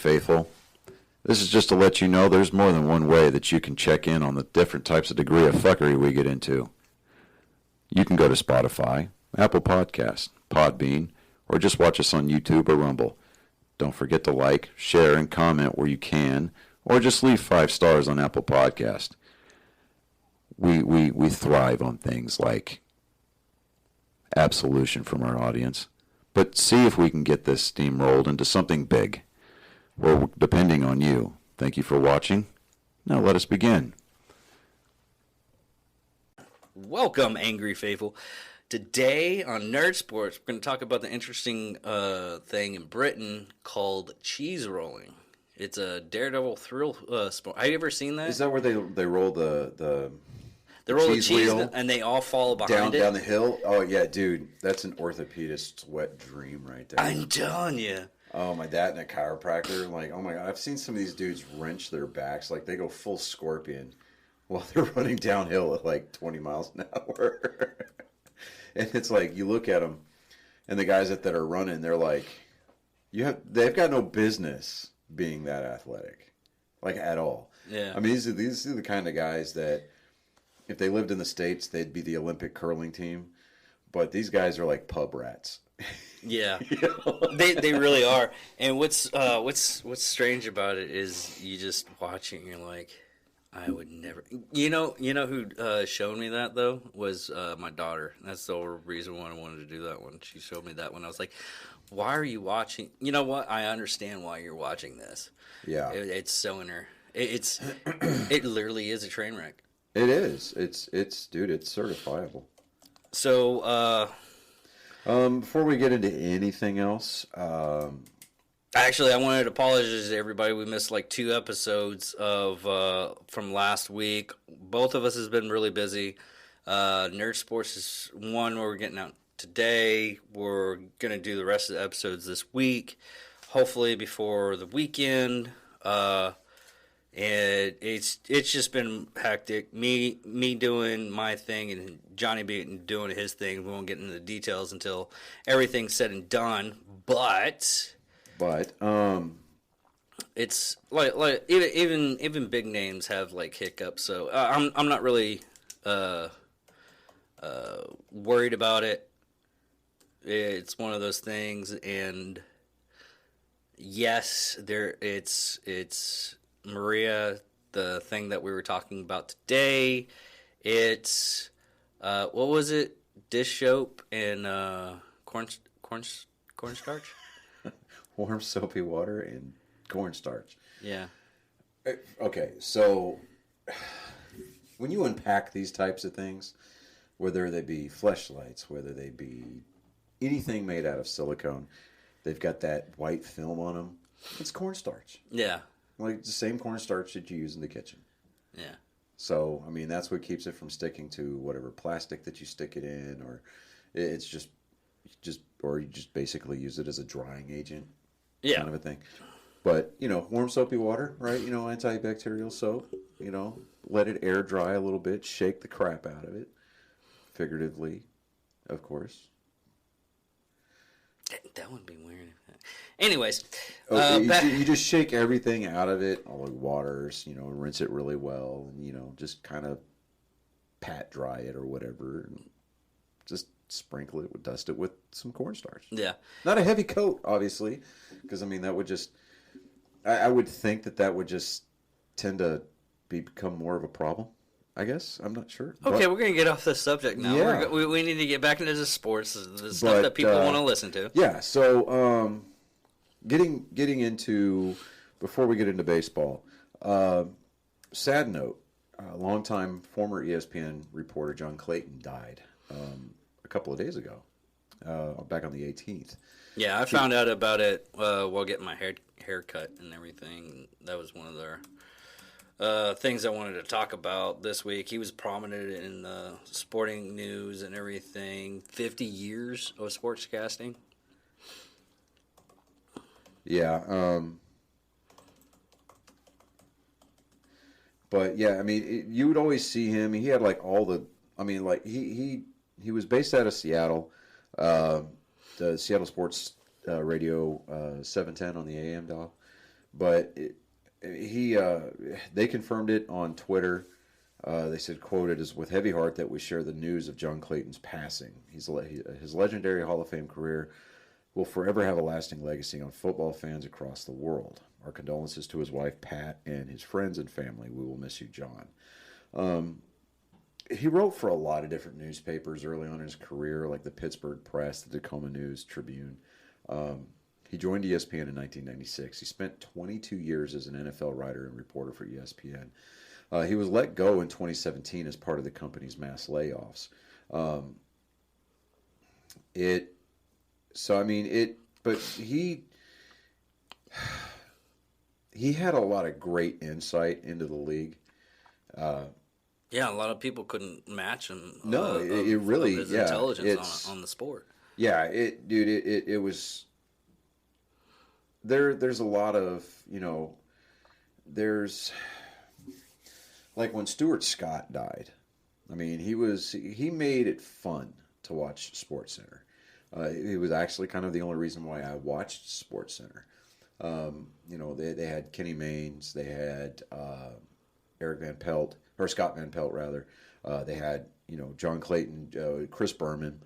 faithful. This is just to let you know there's more than one way that you can check in on the different types of degree of fuckery we get into. You can go to Spotify, Apple Podcasts, Podbean, or just watch us on YouTube or Rumble. Don't forget to like, share, and comment where you can, or just leave 5 stars on Apple Podcast. We thrive on things like absolution from our audience, but see if we can get this steamrolled into something big. We're depending on you. Thank you for watching. Now let us begin. Welcome, Angry Faithful. Today on Nerd Sports, we're going to talk about the interesting thing in Britain called cheese rolling. It's a daredevil thrill sport. Have you ever seen that? Is that where they roll the roll cheese the cheese wheel and they all follow behind it? down the hill? Oh, yeah, dude. That's an orthopedist's wet dream right there. I'm telling you. Oh, my dad and a chiropractor. Like, oh, my God. I've seen some of these dudes wrench their backs. Like, they go full scorpion while they're running downhill at, like, 20 miles an hour. And it's like, you look at them, and the guys that are running, they're like, they've got no business being that athletic. Like, at all. Yeah. I mean, these are the kind of guys that, if they lived in the States, they'd be the Olympic curling team. But these guys are like pub rats. Yeah, they really are. And what's strange about it is you just watch it and you're like, I would never. You know who showed me that though was my daughter. That's the whole reason why I wanted to do that one. She showed me that one. I was like, why are you watching? You know what? I understand why you're watching this. Yeah, it's so it literally is a train wreck. It is. It's dude. It's certifiable. So. Before we get into anything else, actually, I wanted to apologize to everybody. We missed like 2 episodes of from last week. Both of us has been really busy. Nerd Sports is one where we're getting out today. We're gonna do the rest of the episodes this week, hopefully before the weekend. And it's just been hectic. Me doing my thing and Johnny doing his thing. We won't get into the details until everything's said and done. But it's like even big names have like hiccups. So I'm not really worried about it. It's one of those things, and yes, it's. Maria, the thing that we were talking about today, it's what was it? Dish soap and cornstarch. Warm soapy water and cornstarch. Yeah. Okay, so when you unpack these types of things, whether they be fleshlights, whether they be anything made out of silicone, they've got that white film on them. It's cornstarch. Yeah. Like the same cornstarch that you use in the kitchen. Yeah. So, I mean, that's what keeps it from sticking to whatever plastic that you stick it in, or it's just or you just basically use it as a drying agent. Yeah. Kind of a thing. But, warm soapy water, right? Antibacterial soap, let it air dry a little bit, shake the crap out of it. Figuratively, of course. That would be weird. Anyways, you just shake everything out of it, all the waters, and rinse it really well, and just kind of pat dry it or whatever, and just sprinkle it, dust it with some cornstarch. Yeah, not a heavy coat, obviously, because that would just, I would think that would just tend to become more of a problem. I guess I'm not sure. Okay, we're gonna get off the subject now. Yeah. We need to get back into the sports, the stuff that people want to listen to. Yeah. So, getting into before we get into baseball, sad note: longtime former ESPN reporter John Clayton died a couple of days ago, back on the 18th. Yeah, I found out about it while getting my haircut and everything. That was one of their things I wanted to talk about this week. He was prominent in the sporting news and everything. 50 years of sportscasting. Yeah. But yeah, I mean, you would always see him. He had like all the. I mean, like he was based out of Seattle, the Seattle Sports Radio 710 on the AM dial. but they confirmed it on Twitter. They said, quote, "It is with heavy heart that we share the news of John Clayton's passing. His legendary Hall of Fame career will forever have a lasting legacy on football fans across the world. Our condolences to his wife, Pat, and his friends and family. We will miss you, John." He wrote for a lot of different newspapers early on in his career, like the Pittsburgh Press, the Tacoma News Tribune. He joined ESPN in 1996. He spent 22 years as an NFL writer and reporter for ESPN. He was let go in 2017 as part of the company's mass layoffs. But he had a lot of great insight into the league. Yeah, a lot of people couldn't match him. No, it really, his yeah, intelligence on the sport. Yeah, it was. There's a lot of, there's like when Stuart Scott died. I mean, he made it fun to watch SportsCenter. It was actually kind of the only reason why I watched SportsCenter. They had Kenny Maynes, they had Eric Van Pelt, or Scott Van Pelt rather. They had John Clayton, Chris Berman,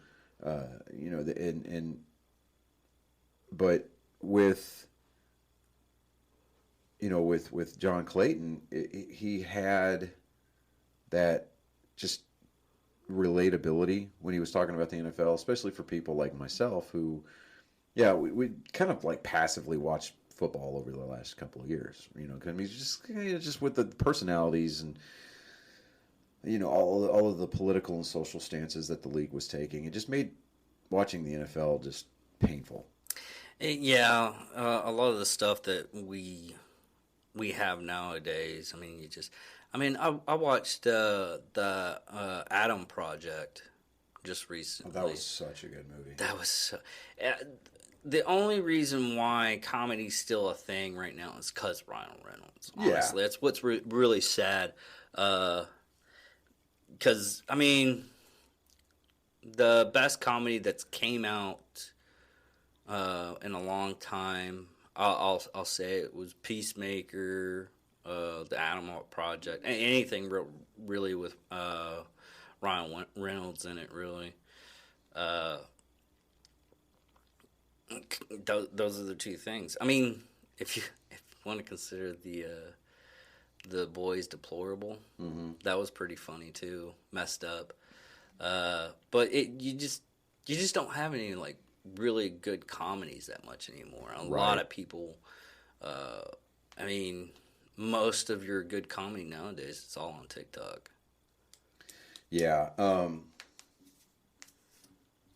but with John Clayton, he had that just relatability when he was talking about the NFL, especially for people like myself who, we kind of like passively watched football over the last couple of years. Because I mean, just with the personalities and all of the political and social stances that the league was taking, it just made watching the NFL just painful. Yeah, a lot of the stuff that we have nowadays. I mean, I watched the Adam Project just recently. Oh, that was such a good movie. That was so. The only reason why comedy's still a thing right now is because Ryan Reynolds. Honestly, that's what's really sad. Because I mean, the best comedy that's came out in a long time, I'll say it was Peacemaker, the Adam Project, anything really with Ryan Reynolds in it. Really, those are the two things. I mean, if you want to consider the Boys Deplorable, that was pretty funny too, messed up. But you just don't have any like really good comedies that much anymore. A lot of people, I mean, most of your good comedy nowadays, it's all on TikTok. Yeah.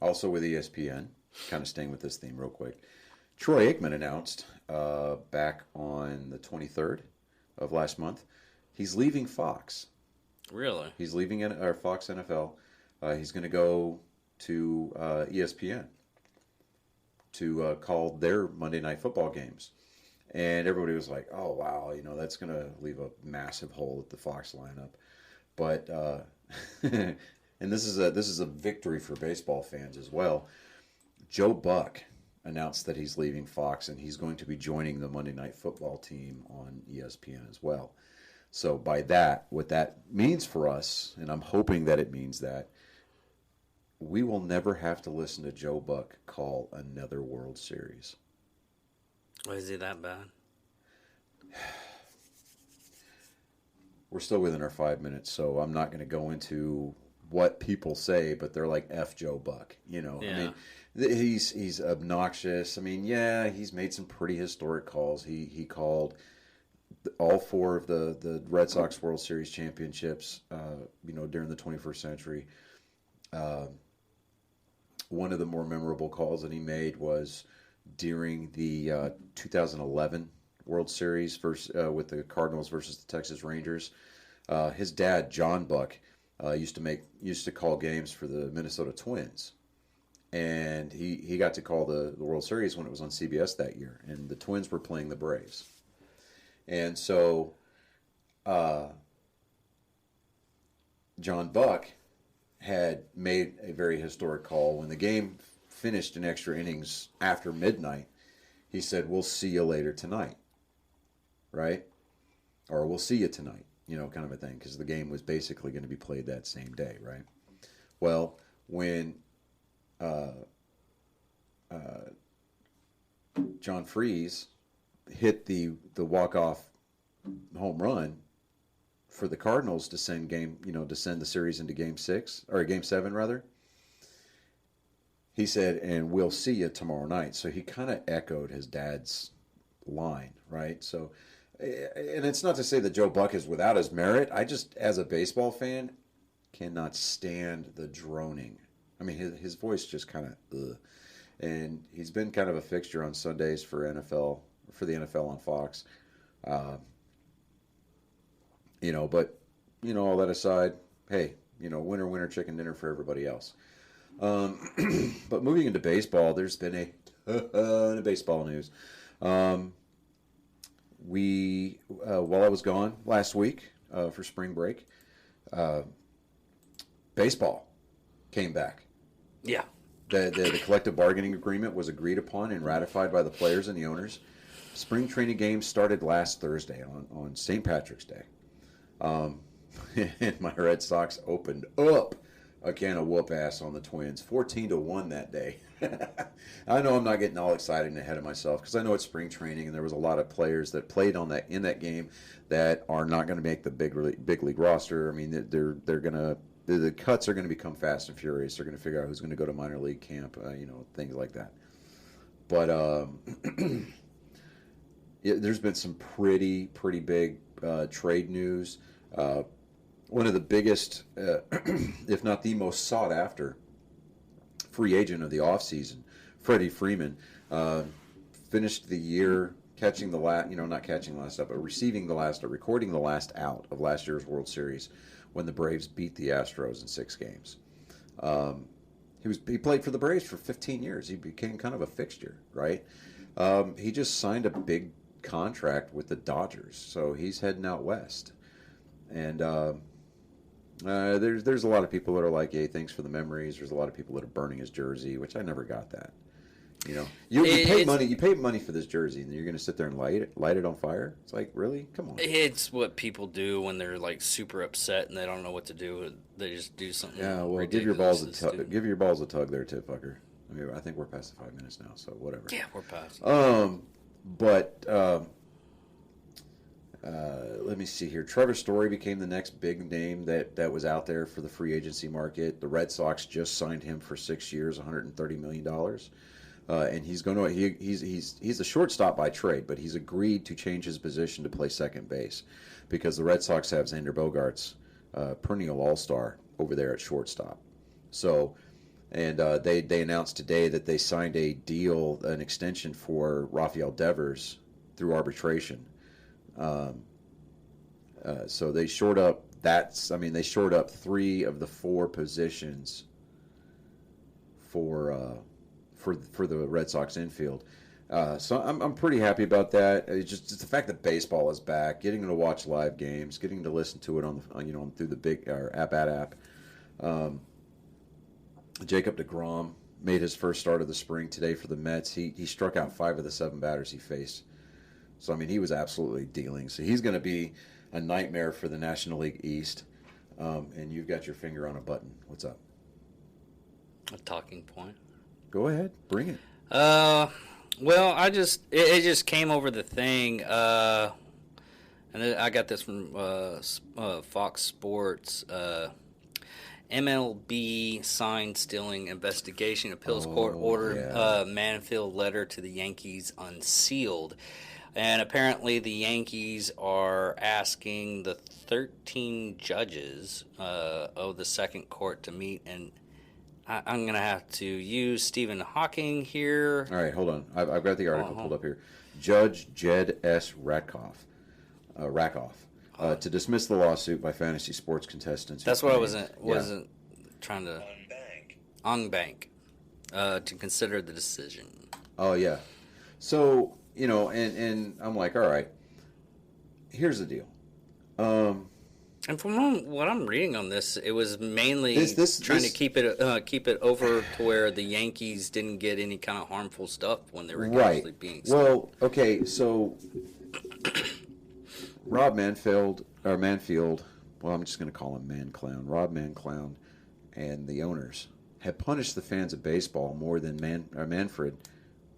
Also with ESPN, kind of staying with this theme real quick, Troy Aikman announced back on the 23rd of last month, he's leaving Fox. Really? He's leaving Fox NFL. He's going to go to ESPN to call their Monday Night Football games. And everybody was like, oh, wow, that's going to leave a massive hole at the Fox lineup. But, and this is a victory for baseball fans as well. Joe Buck announced that he's leaving Fox and he's going to be joining the Monday Night Football team on ESPN as well. So by that, what that means for us, and I'm hoping that it means that, we will never have to listen to Joe Buck call another World Series. Why is he that bad? We're still within our 5 minutes, so I'm not going to go into what people say, but they're like F Joe Buck, Yeah. I mean, he's obnoxious. I mean, yeah, he's made some pretty historic calls. He called all four of the Red Sox World Series championships, during the 21st century. One of the more memorable calls that he made was during the 2011 World Series with the Cardinals versus the Texas Rangers. His dad, John Buck, used to call games for the Minnesota Twins, and he got to call the World Series when it was on CBS that year, and the Twins were playing the Braves, and so John Buck had made a very historic call when the game finished in extra innings after midnight. He said, "We'll see you later tonight." right? Or we'll see you tonight, kind of a thing, because the game was basically going to be played that same day, right? Well, when John Freese hit the walk-off home run for the Cardinals to send the series into game 6 or game 7 rather. He said, "And we'll see you tomorrow night." So he kind of echoed his dad's line, right? So, and it's not to say that Joe Buck is without his merit. I just, as a baseball fan, cannot stand the droning. I mean, his voice just kind of, ugh. And he's been kind of a fixture on Sundays for the NFL on Fox. But all that aside, hey, winner, chicken dinner for everybody else. But moving into baseball, there's been a ton of baseball news. While I was gone last week for spring break, baseball came back. Yeah. The collective bargaining agreement was agreed upon and ratified by the players and the owners. Spring training games started last Thursday on St. Patrick's Day. And my Red Sox opened up a can of whoop ass on the Twins, 14-1 that day. I know I'm not getting all excited and ahead of myself because I know it's spring training and there was a lot of players that played in that game that are not going to make the big league roster. I mean, the cuts are going to become fast and furious. They're going to figure out who's going to go to minor league camp, things like that. But there's been some pretty big trade news. One of the biggest, if not the most sought after free agent of the offseason, Freddie Freeman, finished the year catching the last, not catching the last out, but recording the last out of last year's World Series when the Braves beat the Astros in 6 games. He played for the Braves for 15 years. He became kind of a fixture, right? He just signed a big contract with the Dodgers, so he's heading out west. And there's a lot of people that are like, "Hey, thanks for the memories." There's a lot of people that are burning his jersey, which I never got that. You pay money for this jersey, and you're going to sit there and light it on fire. It's like, really? Come on. It's what people do when they're like super upset and they don't know what to do. They just do something. Yeah, well, give your balls a tug there, tit fucker. I mean, I think we're past the 5 minutes now, so whatever. Yeah, we're past. Let me see here. Trevor Story became the next big name that was out there for the free agency market. The Red Sox just signed him for 6 years, $130 million. And he's going to he's a shortstop by trade, but he's agreed to change his position to play second base because the Red Sox have Xander Bogaerts, perennial all-star, over there at shortstop. So, and they announced today that they signed an extension for Rafael Devers through arbitration. So they shored up they shored up 3 of the 4 positions for the Red Sox infield. So I'm pretty happy about that. It's just the fact that baseball is back, getting to watch live games, getting to listen to it through the big app. Jacob deGrom made his first start of the spring today for the Mets. He struck out 5 of the 7 batters he faced. So, I mean, he was absolutely dealing. So he's going to be a nightmare for the National League East. And you've got your finger on a button. What's up? A talking point. Go ahead. Bring it. Well, it just came over the thing. And I got this from Fox Sports. MLB sign stealing investigation appeals court ordered Manfield letter to the Yankees unsealed. And apparently the Yankees are asking the 13 judges of the second court to meet. And I'm going to have to use Stephen Hawking here. All right, hold on. I've got the article pulled up here. Judge Jed S. Rakoff, to dismiss the lawsuit by fantasy sports contestants. That's what I wasn't trying to... On bank. To consider the decision. Oh, yeah. So... and I'm like, all right, here's the deal. And from what I'm reading on this, it was mainly trying to keep it over to where the Yankees didn't get any kind of harmful stuff when they were actually being sued. Well, okay, so Rob Manfield, well, I'm just going to call him Man Clown. Rob Man Clown and the owners have punished the fans of baseball more than Manfred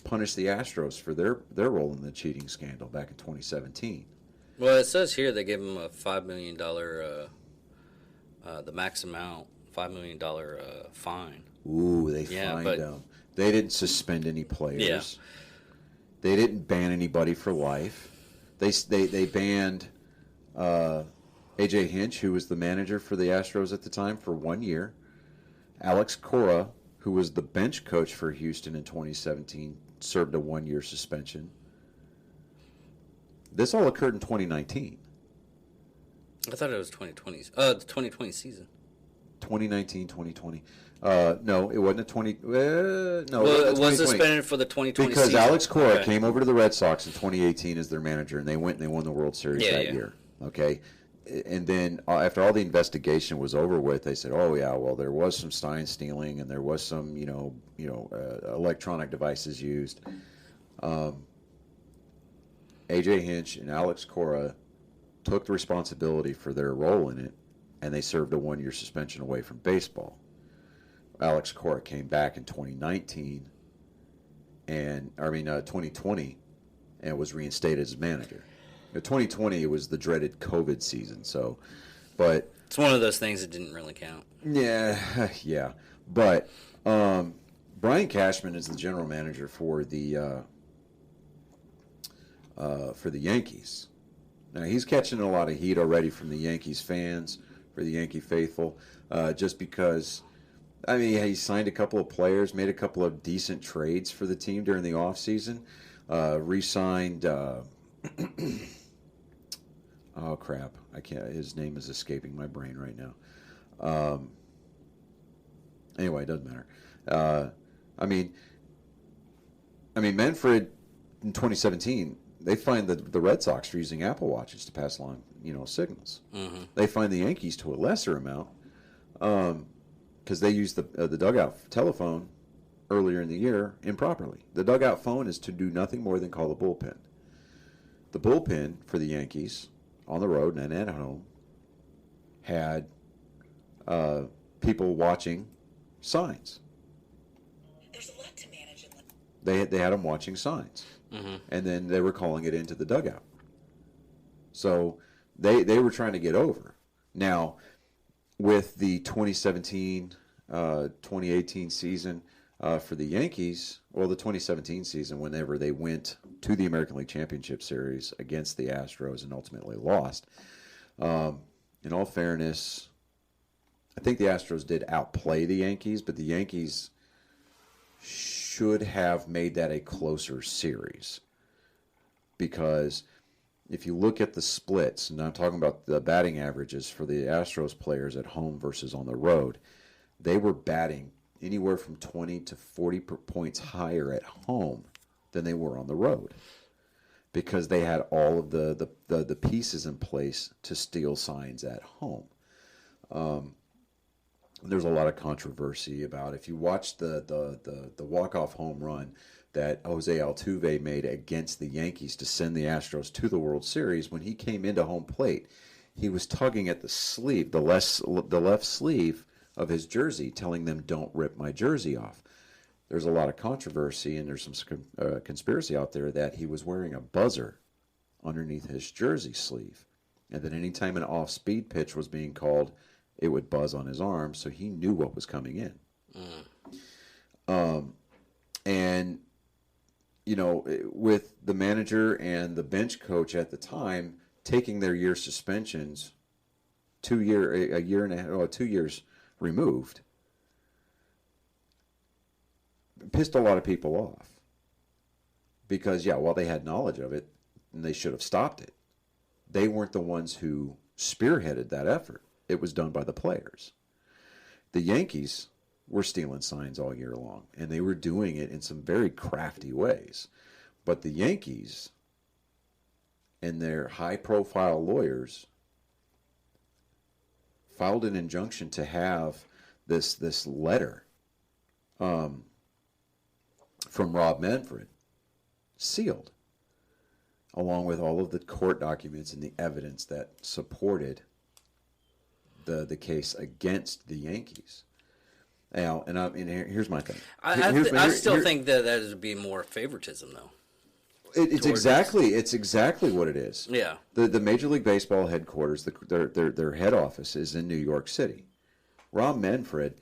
punished the Astros for their role in the cheating scandal back in 2017. Well, it says here they gave him a $5 million, the max amount, $5 million fine. Ooh, they fined them. They didn't suspend any players. Yeah. They didn't ban anybody for life. They banned A.J. Hinch, who was the manager for the Astros at the time, for 1 year. Alex Cora, who was the bench coach for Houston in 2017, served a 1-year suspension. This all occurred in 2019. I thought it was 2020. The 2020 season. 2019, 2020. No, it wasn't a 20. No, well, it was suspended for the 2020 because season. Alex Cora came over to the Red Sox in 2018 as their manager, and they went and they won the World Series that year. Okay, and then after all the investigation was over with, they said, "Oh yeah, well there was some sign stealing and there was some electronic devices used." A.J. Hinch and Alex Cora took the responsibility for their role in it, and they served a 1-year suspension away from baseball. Alex Cora came back in 2020, and was reinstated as manager. In 2020, it was the dreaded COVID season, but it's one of those things that didn't really count. Yeah. But Brian Cashman is the general manager for the Yankees. Now he's catching a lot of heat already from the Yankees fans, for the Yankee faithful, just because. I mean, he signed a couple of players, made a couple of decent trades for the team during the offseason. Re-signed, oh crap, I can't, his name is escaping my brain right now. Anyway, it doesn't matter. I mean, Manfred in 2017, they fined the Red Sox for using Apple Watches to pass along, signals. Mm-hmm. They fined the Yankees to a lesser amount. Because they used the dugout telephone earlier in the year improperly. The dugout phone is to do nothing more than call the bullpen. The bullpen for the Yankees on the road and at home had people watching signs. There's a lot to manage. They had them watching signs, and then they were calling it into the dugout. So they were trying to get over. Now, with the 2017-2018 season for the Yankees, the 2017 season, whenever they went to the American League Championship Series against the Astros and ultimately lost, in all fairness, I think the Astros did outplay the Yankees, but the Yankees should have made that a closer series, because if you look at the splits, and I'm talking about the batting averages for the Astros players at home versus on the road, they were batting anywhere from 20 to 40 points higher at home than they were on the road, because they had all of the pieces in place to steal signs at home. There's a lot of controversy about, if you watch the walk-off home run that Jose Altuve made against the Yankees to send the Astros to the World Series, when he came into home plate, he was tugging at the sleeve, the left sleeve of his jersey, telling them, "Don't rip my jersey off." There's a lot of controversy, and there's some conspiracy out there that he was wearing a buzzer underneath his jersey sleeve, and that anytime an off-speed pitch was being called, it would buzz on his arm, so he knew what was coming in. And with the manager and the bench coach at the time taking their year suspensions, 2 years removed, pissed a lot of people off. Because, while they had knowledge of it, and they should have stopped it, they weren't the ones who spearheaded that effort. It was done by the players. The Yankees were stealing signs all year long, and they were doing it in some very crafty ways. But the Yankees and their high-profile lawyers filed an injunction to have this letter from Rob Manfred sealed. along with all of the court documents and the evidence that supported the case against the Yankees. Now, and here's my thing. I still think that would be more favoritism, though. It's exactly what it is. Yeah. The Major League Baseball headquarters, their head office is in New York City. Rob Manfred,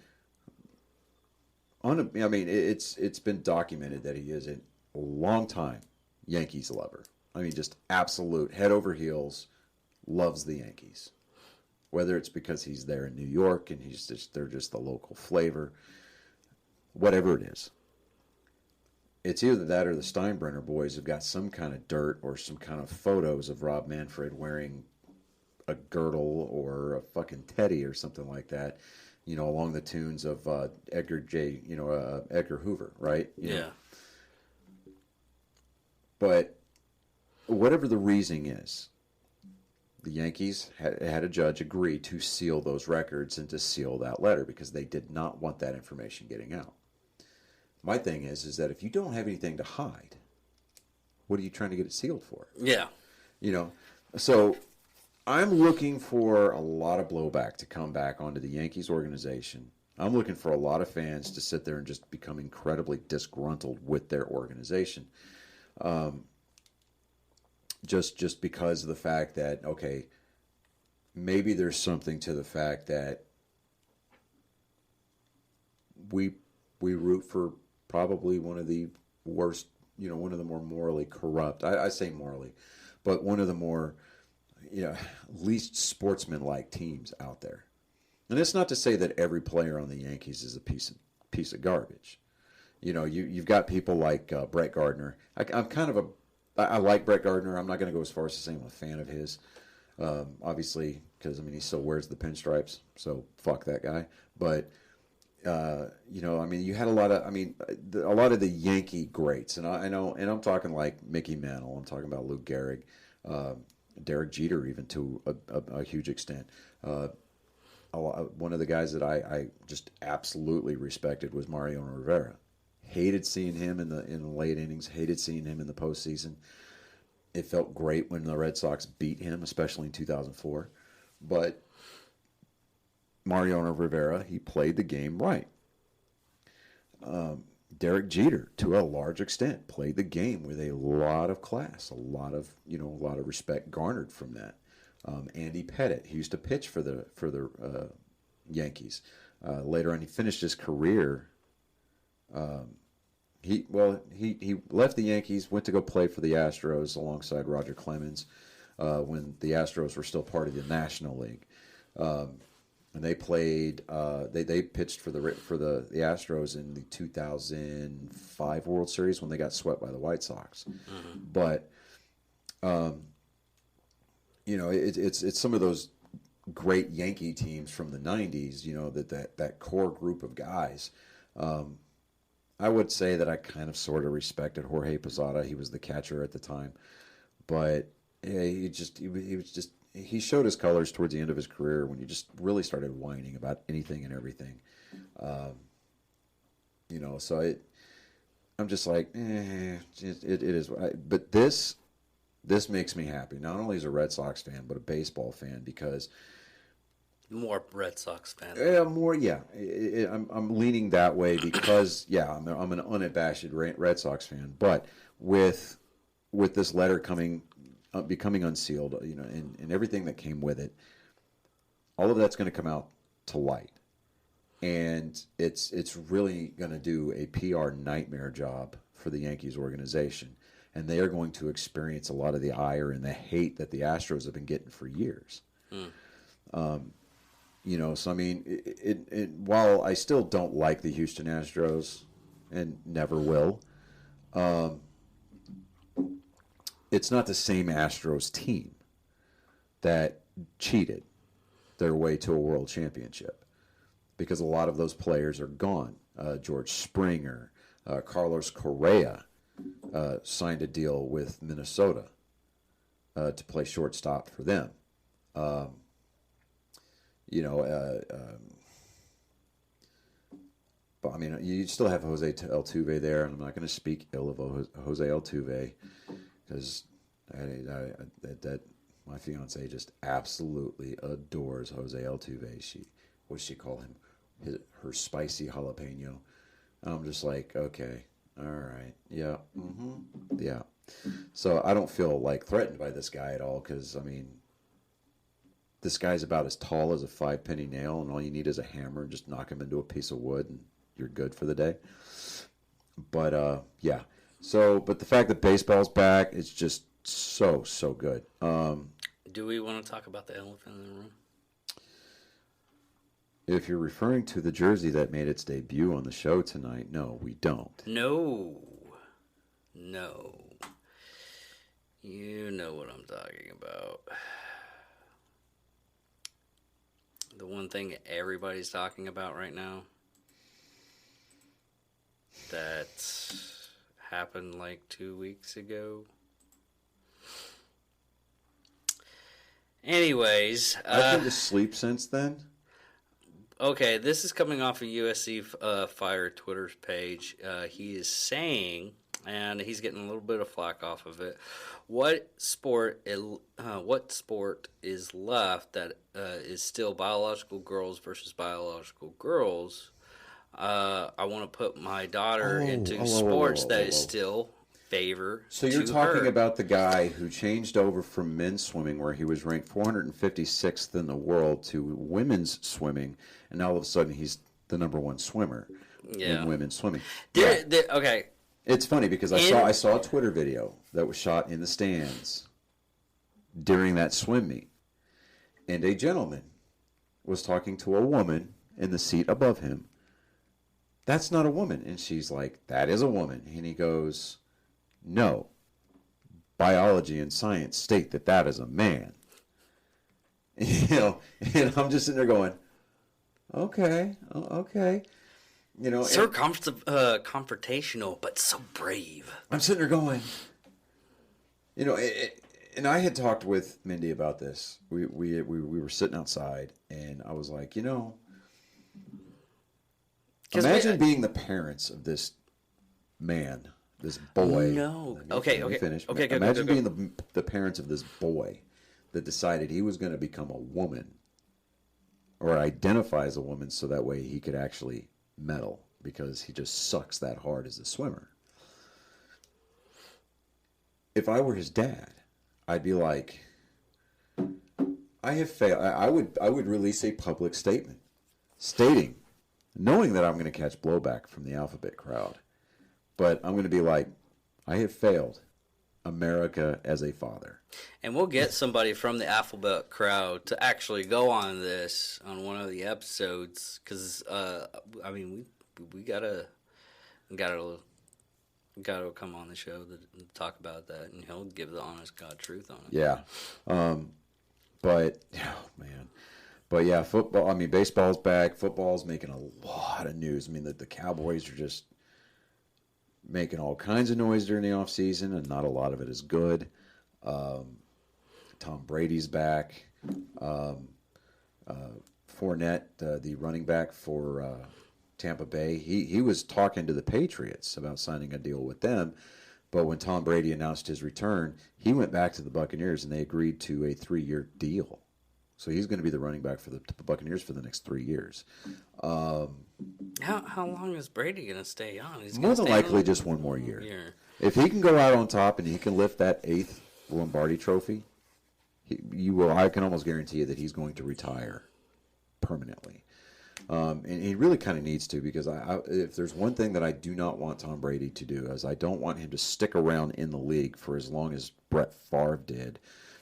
it's been documented that he is a long time Yankees lover. I mean, just absolute head over heels, loves the Yankees. Whether it's because he's there in New York and they're just the local flavor, whatever it is. It's either that or the Steinbrenner boys have got some kind of dirt or some kind of photos of Rob Manfred wearing a girdle or a fucking teddy or something like that, along the tunes of Edgar Hoover, right? You know? But whatever the reasoning is, the Yankees had a judge agree to seal those records and to seal that letter because they did not want that information getting out. My thing is that if you don't have anything to hide, what are you trying to get it sealed for? Yeah. So I'm looking for a lot of blowback to come back onto the Yankees organization. I'm looking for a lot of fans to sit there and just become incredibly disgruntled with their organization. Just because of the fact that, okay, maybe there's something to the fact that we root for probably one of the worst, one of the more morally corrupt, I say morally, but one of the more, least sportsman-like teams out there. And it's not to say that every player on the Yankees is a piece of garbage. You've got people like Brett Gardner. I like Brett Gardner. I'm not going to go as far as to say I'm a fan of his, obviously, because he still wears the pinstripes. So fuck that guy. But you had a lot of the Yankee greats, and I know, and I'm talking like Mickey Mantle. I'm talking about Lou Gehrig, Derek Jeter, even to a huge extent. One of the guys that I just absolutely respected was Mariano Rivera. Hated seeing him in the late innings. Hated seeing him in the postseason. It felt great when the Red Sox beat him, especially in 2004. But Mariano Rivera, he played the game right. Derek Jeter, to a large extent, played the game with a lot of class, a lot of respect garnered from that. Andy Pettitte, he used to pitch for the Yankees. Later on, he finished his career. He left the Yankees, went to go play for the Astros alongside Roger Clemens when the Astros were still part of the National League, and they played. They pitched for the Astros in the 2005 World Series when they got swept by the White Sox. Mm-hmm. But it's some of those great Yankee teams from the 90s. That core group of guys. I would say that I kind of sort of respected Jorge Posada. He was the catcher at the time, but he showed his colors towards the end of his career when he just really started whining about anything and everything. So I'm just like, it is. But this makes me happy. Not only as a Red Sox fan, but a baseball fan because. More Red Sox fan. Yeah, more. Yeah, I'm leaning that way because I'm an unabashed Red Sox fan. But with this letter becoming unsealed, and everything that came with it, all of that's going to come out to light, and it's really going to do a PR nightmare job for the Yankees organization, and they are going to experience a lot of the ire and the hate that the Astros have been getting for years. So I mean, while I still don't like the Houston Astros and never will, it's not the same Astros team that cheated their way to a world championship because a lot of those players are gone. George Springer, Carlos Correa signed a deal with Minnesota to play shortstop for them. But I mean, you still have Jose Altuve there, and I'm not going to speak ill of Jose Altuve because That my fiance just absolutely adores Jose Altuve. What does she call him? Her spicy jalapeno. I'm just like, okay, all right, yeah, yeah. So I don't feel like threatened by this guy at all because, I mean, this guy's about as tall as a 5-penny nail, and all you need is a hammer and just knock him into a piece of wood, and you're good for the day. But, yeah. So, but the fact that baseball's back is just so good. Do we want to talk about the elephant in the room? If you're referring to the jersey that made its debut on the show tonight, no, we don't. No. You know what I'm talking about. The one thing everybody's talking about right now that happened like 2 weeks ago. Anyways. I've been to sleep since then. Okay, this is coming off of USC Fire Twitter's page. He is saying, and he's getting a little bit of flack off of it, what sport is left that is still biological girls versus biological girls? I want to put my daughter into sports that is still favor. So you're talking about the guy who changed over from men's swimming, where he was ranked 456th in the world, to women's swimming, and now all of a sudden he's the number one swimmer in women's swimming. Okay. It's funny because I saw a Twitter video that was shot in the stands during that swim meet, and a gentleman was talking to a woman in the seat above him. That's not a woman. And she's like, that is a woman. And he goes, no, biology and science state that is a man. And I'm just sitting there going, okay. So confrontational, but so brave. I'm sitting there going, and I had talked with Mindy about this. We were sitting outside, and I was like, imagine being the parents of this man, this boy. No. Finish. Okay. Imagine being the parents of this boy that decided he was going to become a woman, or identify as a woman, so that way he could actually medal, because he just sucks that hard as a swimmer. If I were his dad, I'd be like, I have failed. I would release a public statement stating, knowing that I'm going to catch blowback from the alphabet crowd, but I'm going to be like, I have failed America as a father. And we'll get somebody from the alphabet crowd to actually go on this on one of the episodes, because we gotta come on the show to talk about that, and he'll give the honest God truth on it. Yeah, but man. But yeah, football. I mean, baseball's back. Football's making a lot of news. I mean, the Cowboys are just making all kinds of noise during the offseason, and not a lot of it is good. Tom Brady's back. Fournette, the running back for Tampa Bay, he was talking to the Patriots about signing a deal with them. But when Tom Brady announced his return, he went back to the Buccaneers, and they agreed to a 3-year deal. So he's going to be the running back for the Buccaneers for the next 3 years. How long is Brady going to stay on? He's more than likely just one more year. If he can go out on top and he can lift that 8th Lombardi trophy, I can almost guarantee you that he's going to retire permanently. And he really kind of needs to, because if there's one thing that I do not want Tom Brady to do, is I don't want him to stick around in the league for as long as Brett Favre did,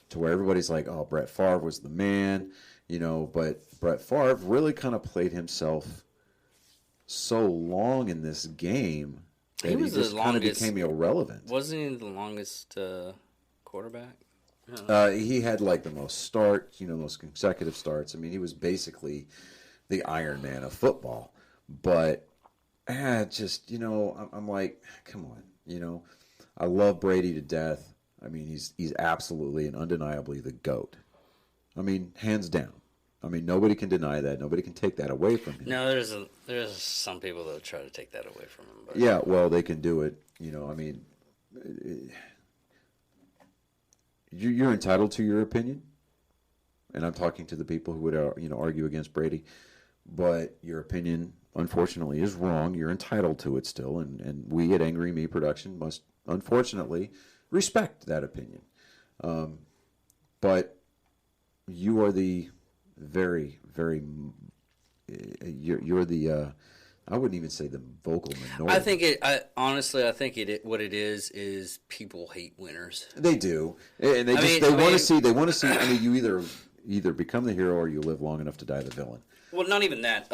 to where everybody's like, oh, Brett Favre was the man, but Brett Favre really kind of played himself so long in this game that he just kind of became irrelevant. Wasn't he the longest quarterback? He had like the most starts, most consecutive starts. I mean, he was basically the Iron Man of football. But I'm like, come on, I love Brady to death. I mean, he's absolutely and undeniably the GOAT. I mean, hands down. I mean, nobody can deny that. Nobody can take that away from him. No, there's some people that try to take that away from him. But. Yeah, well, they can do it. I mean, you're entitled to your opinion, and I'm talking to the people who would argue against Brady, but your opinion unfortunately is wrong. You're entitled to it still, and we at Angry Me Production must unfortunately respect that opinion. But you are the very, very you're the I wouldn't even say the vocal minority. Honestly, I think what it is people hate winners. They do, and they want to see. They want to see. I mean, you either become the hero or you live long enough to die the villain. Well, not even that.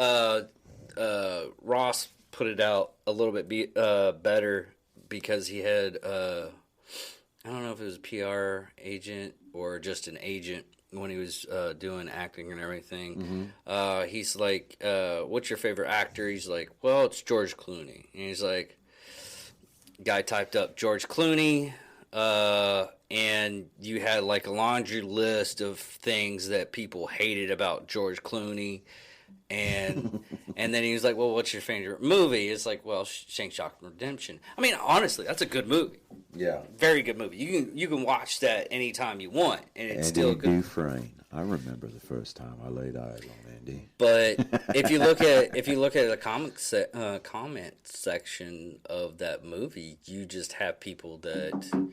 Ross put it out a little bit better because he had I don't know if it was a PR agent or just an agent when he was doing acting and everything. Mm-hmm. He's like, what's your favorite actor? He's like, well, it's George Clooney. And he's like, guy typed up George Clooney, and you had like a laundry list of things that people hated about George Clooney. And then he was like, well, what's your favorite movie? It's like, well, Shawshank Redemption. I mean, honestly, that's a good movie. Yeah. Very good movie. You can watch that anytime you want, and it's still good. Andy Dufresne. I remember the first time I laid eyes on Andy. But if you look at the comment section of that movie, you just have people that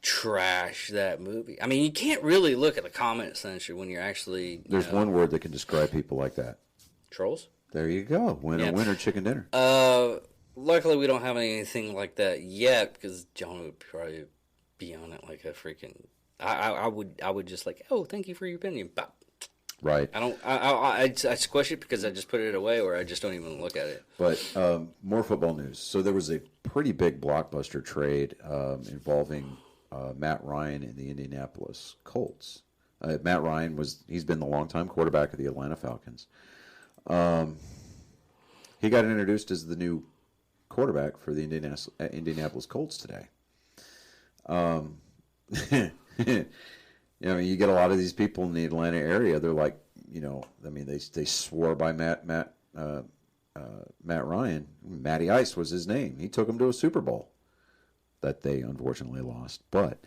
trash that movie. I mean, you can't really look at the comment section when you're actually. There's one word that can describe people like that. Trolls. There you go. Winner chicken dinner. Luckily, we don't have anything like that yet because John would probably be on it like a freaking. I would just like, oh, thank you for your opinion. But right. I squish it because I just put it away, or I just don't even look at it. But more football news. So there was a pretty big blockbuster trade involving Matt Ryan and the Indianapolis Colts. Matt Ryan he's been the longtime quarterback of the Atlanta Falcons. He got introduced as the new quarterback for the Indianapolis Colts today. You get a lot of these people in the Atlanta area. They're like, they swore by Matt Ryan. Matty Ice was his name. He took him to a Super Bowl that they unfortunately lost. But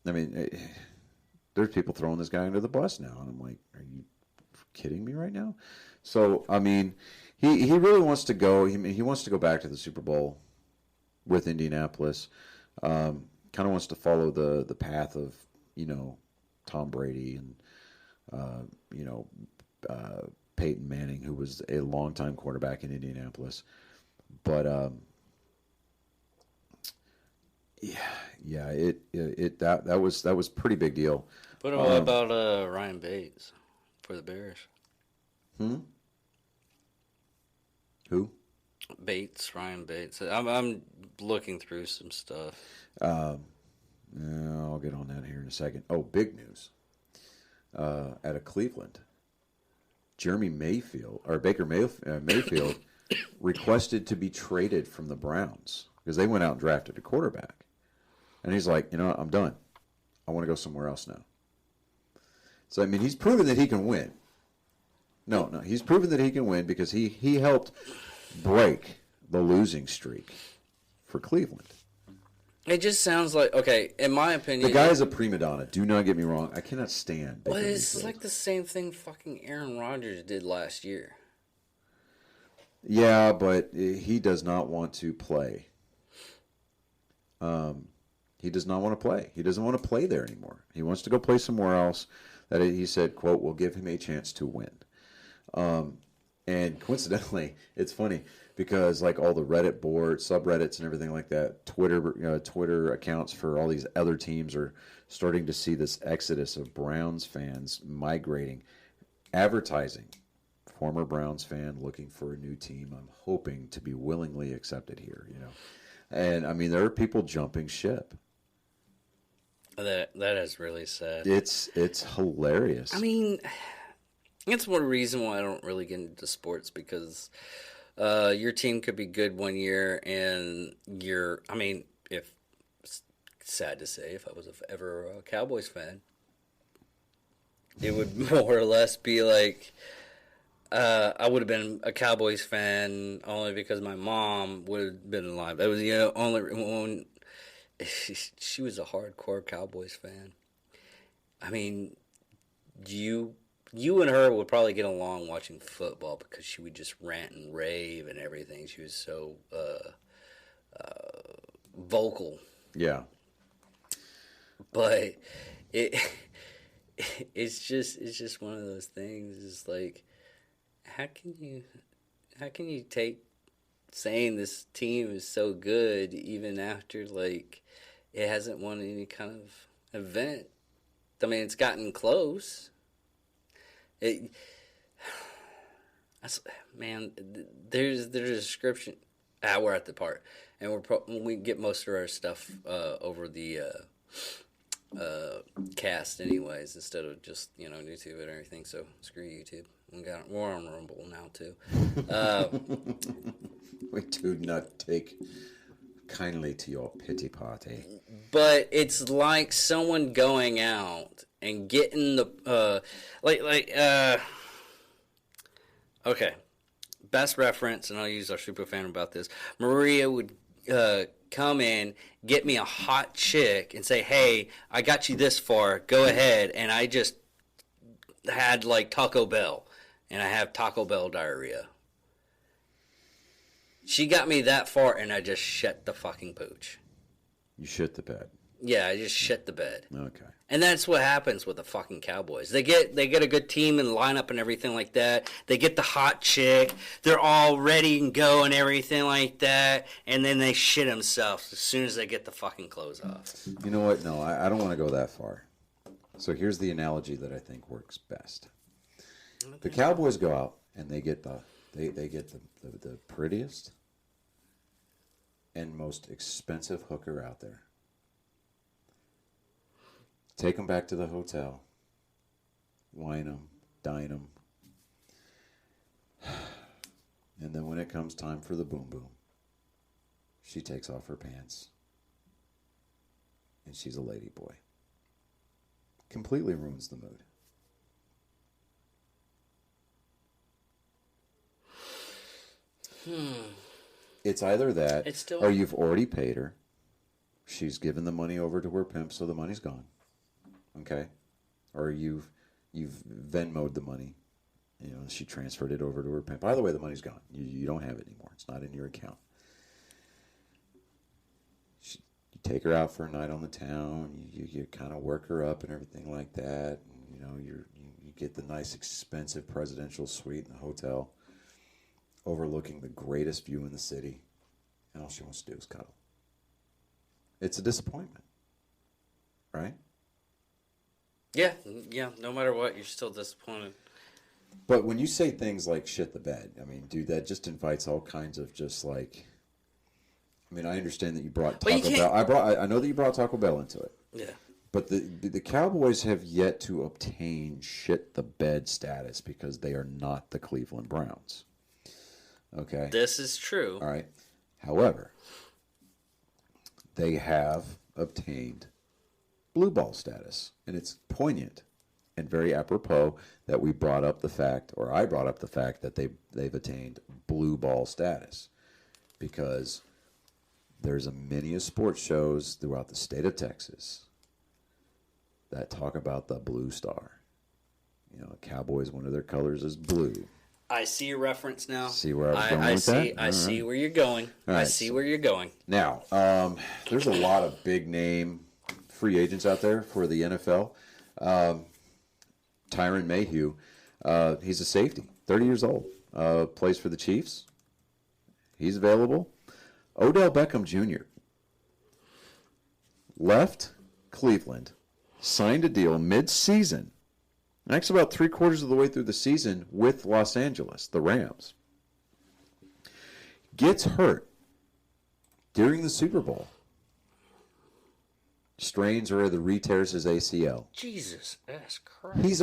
there's people throwing this guy under the bus now, and I'm like, are you kidding me right now? So I mean, he really wants to go. He wants to go back to the Super Bowl with Indianapolis. Kind of wants to follow the path of Tom Brady and Peyton Manning, who was a longtime quarterback in Indianapolis. But that was pretty big deal. But what about Ryan Bates for the Bears? Who? Ryan Bates. I'm looking through some stuff. I'll get on that here in a second. Oh, big news. Out of Cleveland, Baker Mayfield requested to be traded from the Browns because they went out and drafted a quarterback. And he's like, I'm done. I want to go somewhere else now. So, I mean, he's proven that he can win. No, he's proven that he can win because he helped break the losing streak for Cleveland. It just sounds like, okay, in my opinion... The guy is a prima donna. Do not get me wrong. I cannot stand Baker Mayfield. It's like the same thing fucking Aaron Rodgers did last year. Yeah, but he does not want to play. He does not want to play. He doesn't want to play there anymore. He wants to go play somewhere else that he said, quote, will give him a chance to win. And coincidentally, it's funny because like all the Reddit boards, subreddits, and everything like that, Twitter accounts for all these other teams are starting to see this exodus of Browns fans migrating, advertising. Former Browns fan looking for a new team. I'm hoping to be willingly accepted here. And I mean there are people jumping ship. That is really sad. It's hilarious. I mean, it's one reason why I don't really get into sports because your team could be good one year and if sad to say, if I was ever a Cowboys fan, it would more or less be like I would have been a Cowboys fan only because my mom would have been alive. It was only when she was a hardcore Cowboys fan. I mean, you and her would probably get along watching football because she would just rant and rave and everything. She was so vocal. Yeah. But it's just one of those things. It's like, how can you take saying this team is so good even after like it hasn't won any kind of event? I mean, it's gotten close. Man, there's a description. We're at the part, and we get most of our stuff over the cast, anyways, instead of just YouTube and everything. So screw YouTube. We're on Rumble now too. We do not take kindly to your pity party. But it's like someone going out and getting the okay. Best reference, and I'll use our super fan about this. Maria would come in, get me a hot chick, and say, "Hey, I got you this far. Go ahead." And I just had like Taco Bell, and I have Taco Bell diarrhea. She got me that far, and I just shit the fucking pooch. You shit the bed. Yeah, I just shit the bed. Okay. And that's what happens with the fucking Cowboys. They get a good team and lineup and everything like that. They get the hot chick. They're all ready and go and everything like that. And then they shit themselves as soon as they get the fucking clothes off. You know what? No, I don't want to go that far. So here's the analogy that I think works best. The Cowboys go out and they get the prettiest and most expensive hooker out there. Take them back to the hotel. Wine them, dine them. And then when it comes time for the boom boom, she takes off her pants. And she's a lady boy. Completely ruins the mood. It's either that, or you've already paid her. She's given the money over to her pimp, so the money's gone. Okay, or you've Venmo'd the money. She transferred it over to her pimp. By the way, the money's gone. You don't have it anymore. It's not in your account. You take her out for a night on the town. You kind of work her up and everything like that. And, you get the nice, expensive presidential suite in the hotel, overlooking the greatest view in the city, and all she wants to do is cuddle. It's a disappointment, right? Yeah, no matter what, you're still disappointed. But when you say things like shit the bed, I mean, dude, that just invites all kinds of just like, I mean, I understand that you brought Taco Bell. I know that you brought Taco Bell into it. Yeah. But the Cowboys have yet to obtain shit the bed status because they are not the Cleveland Browns. Okay? This is true. All right. However, they have obtained blue ball status, and it's poignant and very apropos that we brought up the fact, or I brought up the fact that they've attained blue ball status, because there's a many of sports shows throughout the state of Texas that talk about the blue star. Cowboys, one of their colors is blue. I see your reference now. See where I was going with that? I see where you're going. Right. I see where you're going. Now, there's a lot of big name free agents out there for the NFL. Tyrann Mathieu, he's a safety, 30 years old, plays for the Chiefs. He's available. Odell Beckham Jr. left Cleveland, signed a deal mid-season, actually about 3/4 of the way through the season with Los Angeles, the Rams. Gets hurt during the Super Bowl. Strains or either re-tears his ACL. Jesus, that's Christ. He's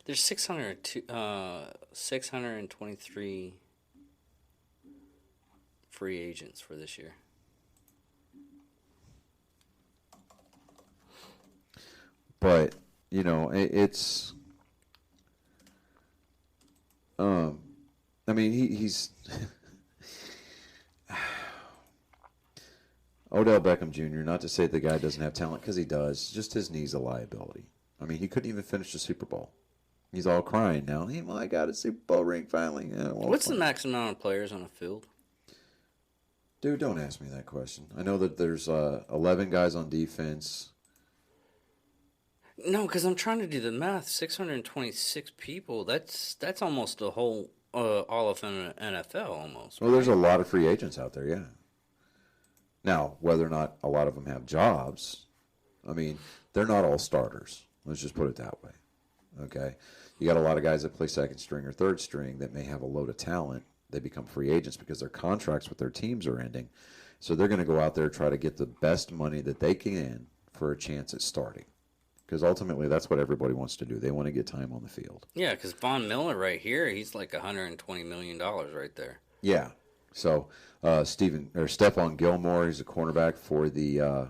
There's 623 free agents for this year. But it's I mean he's Odell Beckham Jr., not to say the guy doesn't have talent, because he does, just his knee's a liability. I mean, he couldn't even finish the Super Bowl. He's all crying now. Hey, well, I got a Super Bowl ring finally. Yeah, well, What's the maximum amount of players on a field? Dude, don't ask me that question. I know that there's 11 guys on defense. No, because I'm trying to do the math. 626 people. That's almost the whole all of NFL almost. Well, there's a lot of free agents out there, yeah. Now, whether or not a lot of them have jobs, I mean, they're not all starters. Let's just put it that way. Okay? You got a lot of guys that play second string or third string that may have a load of talent. They become free agents because their contracts with their teams are ending. So they're going to go out there and try to get the best money that they can for a chance at starting. Because ultimately, that's what everybody wants to do. They want to get time on the field. Yeah, because Von Miller right here, he's like $120 million right there. Yeah. So Stephon Gilmore, he's a cornerback for the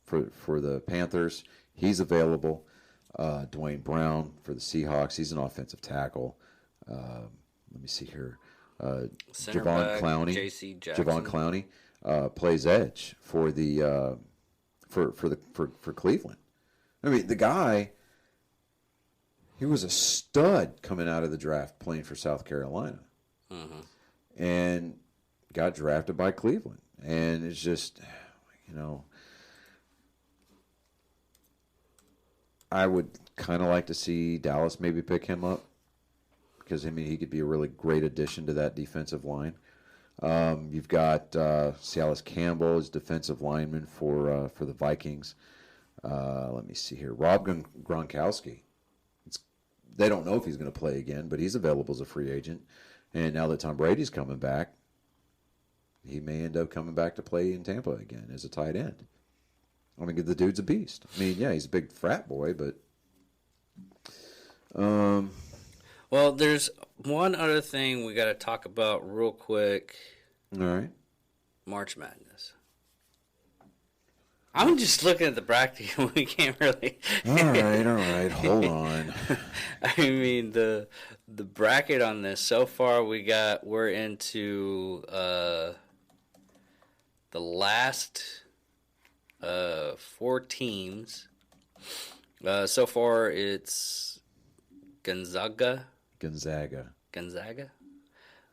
for the Panthers. He's available. Dwayne Brown for the Seahawks. He's an offensive tackle. Let me see here. Javon Clowney. J.C. Jackson. Javon Clowney plays edge for the for Cleveland. I mean, the guy, he was a stud coming out of the draft playing for South Carolina. Mm-hmm. And got drafted by Cleveland. And it's just, I would kind of like to see Dallas maybe pick him up. Because, I mean, he could be a really great addition to that defensive line. You've got Cialis Campbell as defensive lineman for the Vikings. Let me see here. Rob Gronkowski. They don't know if he's going to play again, but he's available as a free agent. And now that Tom Brady's coming back, he may end up coming back to play in Tampa again as a tight end. I mean, the dude's a beast. I mean, yeah, he's a big frat boy, but... Well, there's one other thing we got to talk about real quick. All right. March Madness. I'm just looking at the bracket. We can't really. All right. Hold on. I mean the bracket on this so far. We're into the last 4 teams. So far, it's Gonzaga.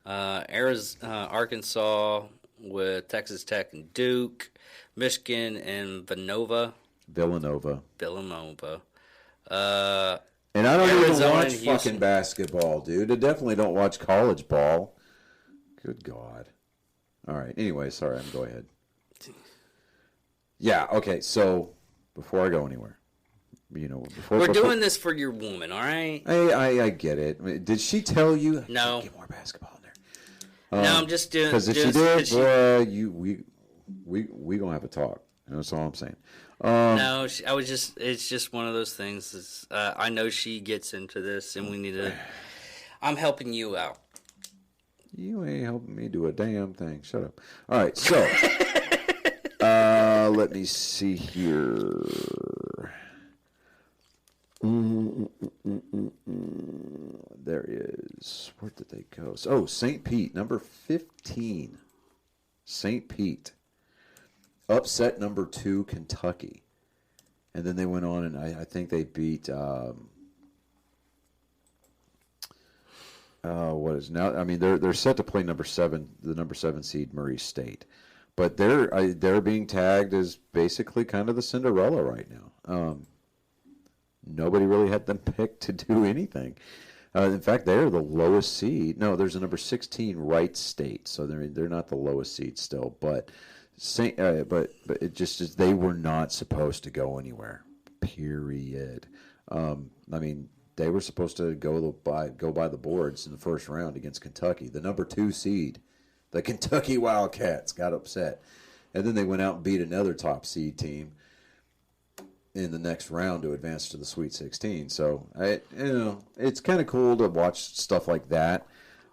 Arkansas with Texas Tech and Duke. Michigan and Villanova. And I don't Arizona even watch and fucking basketball, dude. I definitely don't watch college ball. Good God. All right. Anyway, sorry. Go ahead. Yeah. Okay. So before I go anywhere, we're doing this for your woman, all right? I get it. I mean, did she tell you? No. Get more basketball in there. No, I'm just doing. Because if she did, we gonna have a talk. That's all I'm saying. No, I was just. It's just one of those things. I know she gets into this, and we need to. I'm helping you out. You ain't helping me do a damn thing. Shut up. All right, so let me see here. There is. Where did they go? Oh, St. Pete, number 15. St. Pete. Upset number 2, Kentucky. And then they went on and I think they beat what is now? I mean, they're set to play the number 7 seed Murray State, but they're being tagged as basically kind of the Cinderella right now. Nobody really had them picked to do anything. In fact, they're the lowest seed. No, there's a number 16 Wright State, so they're not the lowest seed still, but it just is they were not supposed to go anywhere. Period. I mean, they were supposed to go by the boards in the first round against Kentucky. The number 2 seed, the Kentucky Wildcats, got upset. And then they went out and beat another top seed team in the next round to advance to the Sweet 16. So, it's kind of cool to watch stuff like that.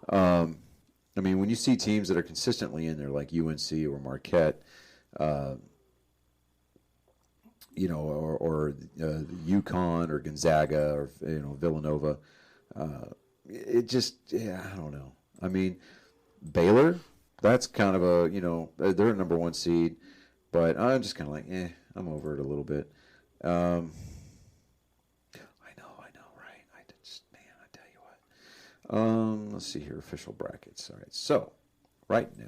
I mean, when you see teams that are consistently in there like UNC or Marquette, or UConn or Gonzaga or Villanova, it just I don't know. I mean, Baylor, that's kind of a they're a number 1 seed. But I'm just kind of like, I'm over it a little bit. I know, right? Man, I tell you what. Let's see here, official brackets. All right, so right now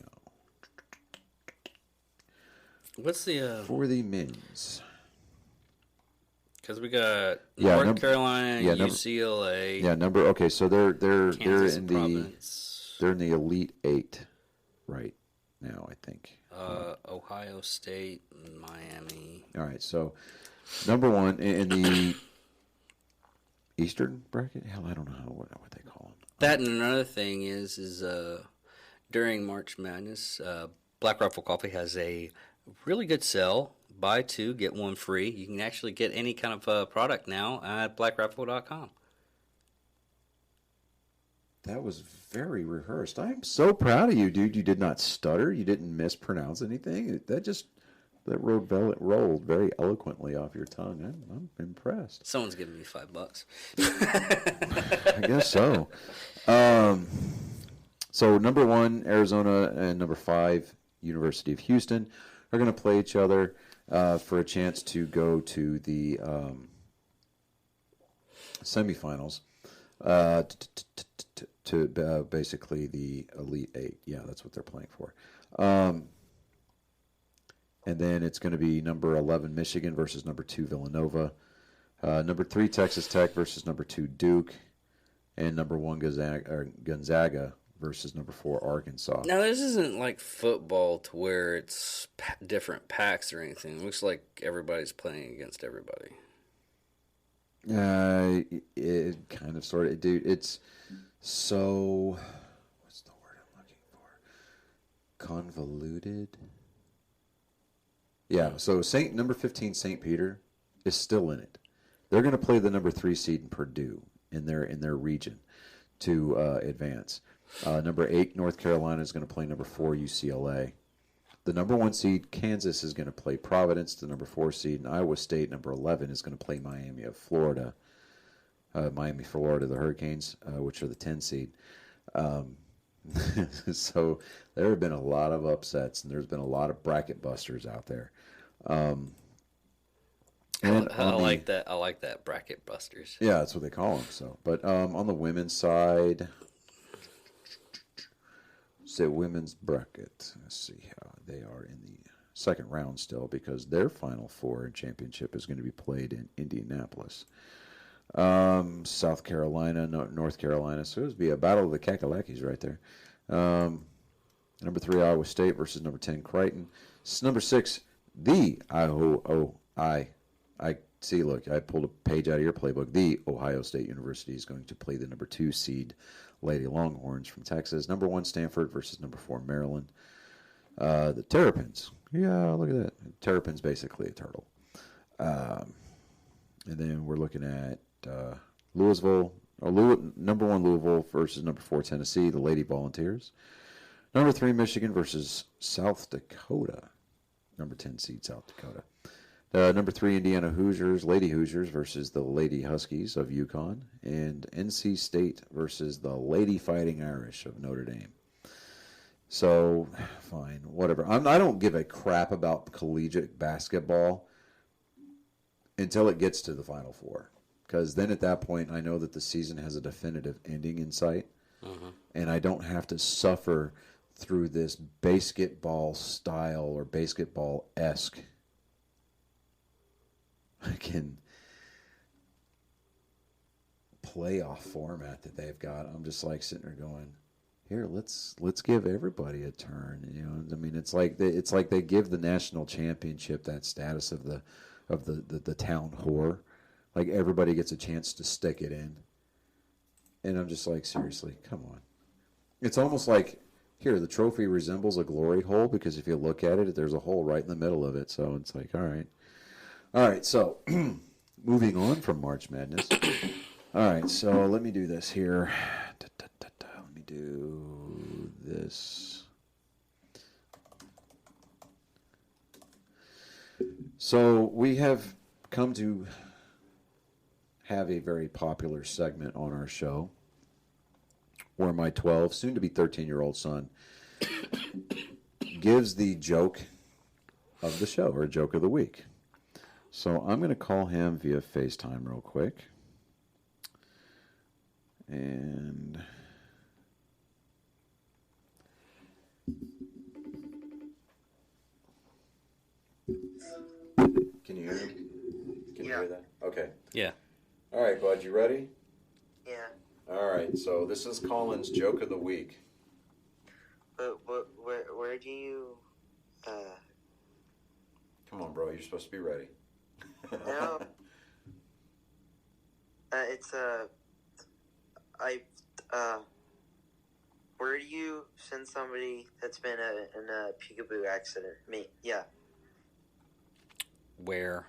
What's the for the men's. Because we got Yeah, North Carolina, yeah, UCLA. Yeah, number. So they're Kansas in and the Providence. they're in the Elite Eight right now, I think. Ohio State, and Miami. All right, so number one in the Eastern bracket. Hell, I don't know what they call them. That and another thing is during March Madness, Black Rifle Coffee has a really good sale. Buy two, get one free. You can actually get any kind of product now at blackrifle.com. That was very rehearsed. I'm so proud of you, dude. You did not stutter. You didn't mispronounce anything. That rolled very eloquently off your tongue. I'm impressed. Someone's giving me $5. I guess so. So number 1, Arizona, and number 5, University of Houston, are going to play each other for a chance to go to the semifinals. To basically the Elite Eight. Yeah, that's what they're playing for. And then it's going to be number 11 Michigan versus number 2 Villanova, number 3 Texas Tech versus number 2 Duke, and number 1 Gonzaga versus number 4 Arkansas. Now, this isn't like football to where it's different packs or anything. It looks like everybody's playing against everybody. It kind of sort of, dude. It's so, what's the word I'm looking for? Convoluted. Yeah. So number 15 St. Peter is still in it. They're going to play the number 3 seed in Purdue in their region to advance. Number 8 North Carolina is going to play number 4 UCLA. The number 1 seed, Kansas, is going to play Providence. The number 4 seed, and Iowa State, number 11, is going to play Miami, Florida, the Hurricanes, which are the 10 seed. So there have been a lot of upsets, and there's been a lot of bracket busters out there. And I like that. I like that, bracket busters. Yeah, that's what they call them. So, but on the women's side, say women's bracket. Let's see how they are in the second round still, because their Final Four and championship is going to be played in Indianapolis. South Carolina, North Carolina. So it would be a battle of the Kakalakis right there. Number 3 Iowa State versus number 10 Creighton. Number 6, the I see. Look, I pulled a page out of your playbook. The Ohio State University is going to play the number 2 seed Lady Longhorns from Texas. Number 1 Stanford versus number 4 Maryland. The Terrapins. Yeah, look at that. Terrapins basically a turtle. And then we're looking at Louisville. Number 1 Louisville versus number 4 Tennessee. The Lady Volunteers. Number 3 Michigan versus South Dakota. Number 10 seed South Dakota. Number 3 Indiana Hoosiers, Lady Hoosiers versus the Lady Huskies of UConn, and NC State versus the Lady Fighting Irish of Notre Dame. So, fine, whatever. I don't give a crap about collegiate basketball until it gets to the Final Four, because then at that point I know that the season has a definitive ending in sight, and I don't have to suffer through this basketball style or basketball-esque playoff format that they've got. I'm just like sitting there going, here, let's give everybody a turn. You know, I mean, it's like they give the national championship that status of the town whore. Like everybody gets a chance to stick it in, and I'm just like, seriously, come on. It's almost like, here, the trophy resembles a glory hole, because if you look at it, there's a hole right in the middle of it. So it's like, all right, so moving on from March Madness. All right, so let me do this here. Let me do this. So we have come to have a very popular segment on our show where my 12, soon to be 13-year-old son gives the joke of the show, or joke of the week. So I'm going to call him via FaceTime real quick. And can you hear me? Can you hear that? Okay. Yeah. All right, bud, you ready? Yeah. All right, so this is Colin's joke of the week. Where do you, Come on, bro, you're supposed to be ready. No. Where do you send somebody that's been in a peekaboo accident? Me, yeah. Where?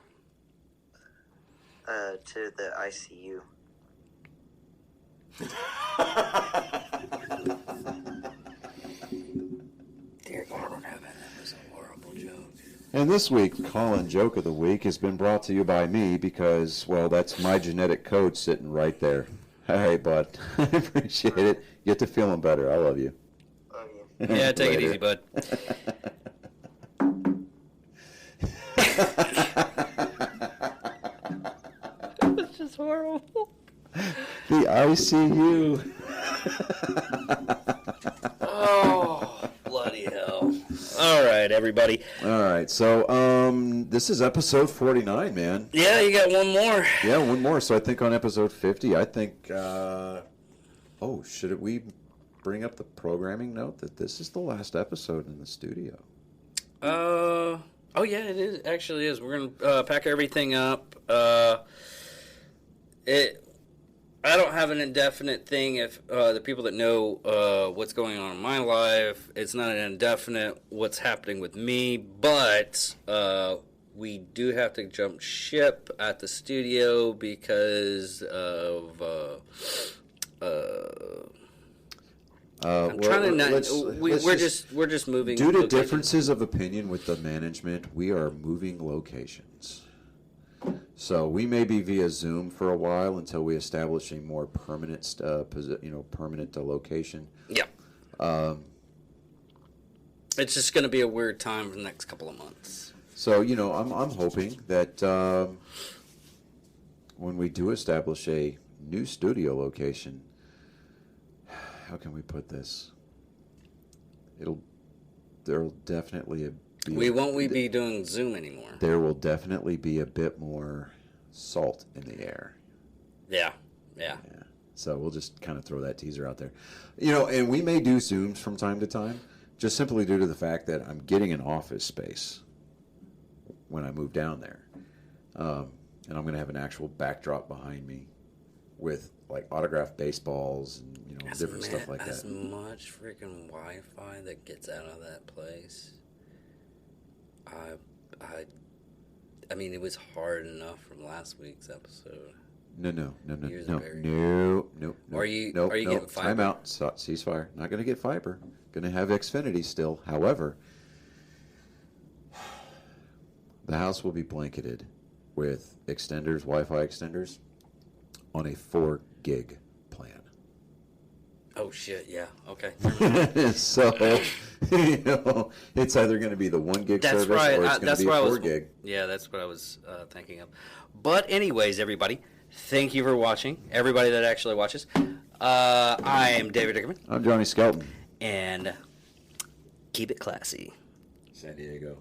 To the ICU. Dear God in heaven, that was a horrible joke. And this week, Colin Joke of the Week has been brought to you by me because, well, that's my genetic code sitting right there. Hey, bud. I appreciate it. Get to feeling better. I love you. Oh, yeah. Yeah, take it Later. easy, bud. That's just horrible. The ICU. Oh, bloody hell. All right, everybody. All right, so this is episode 49, man. Yeah, you got one more. Yeah, one more. So I think on episode 50, I think, should we bring up the programming note that this is the last episode in the studio? Oh yeah, it is. Actually is. We're gonna pack everything up. I don't have an indefinite thing. If the people that know what's going on in my life, it's not an indefinite what's happening with me. But we do have to jump ship at the studio because of. I'm trying to not. We're just moving. Due to locations. differences of opinion with the management, we are moving locations. So we may be via Zoom for a while until we establish a more permanent, permanent location. Yeah. It's just going to be a weird time for the next couple of months. So I'm hoping that when we do establish a new studio location, how can we put this? There'll definitely be. We won't be doing Zoom anymore. There will definitely be a bit more salt in the air. Yeah. So we'll just kind of throw that teaser out there. And we may do Zooms from time to time, just simply due to the fact that I'm getting an office space when I move down there. And I'm going to have an actual backdrop behind me with like autographed baseballs and different stuff like as that. much freaking Wi-Fi that gets out of that place, I mean, it was hard enough from last week's episode. No. Yours are very- No. Are you no, getting fiber? Time out. Ceasefire. Not going to get fiber. Going to have Xfinity still. However, the house will be blanketed with extenders, Wi-Fi extenders, on a 4 gig plan. Oh shit! Yeah. Okay. So, it's either going to be the 1 gig That's service right. or it's going to be a 4 gig. Yeah, that's what I was thinking of. But anyways, everybody, thank you for watching. Everybody that actually watches. I am David Dickerman. I'm Johnny Skelton. And keep it classy. San Diego.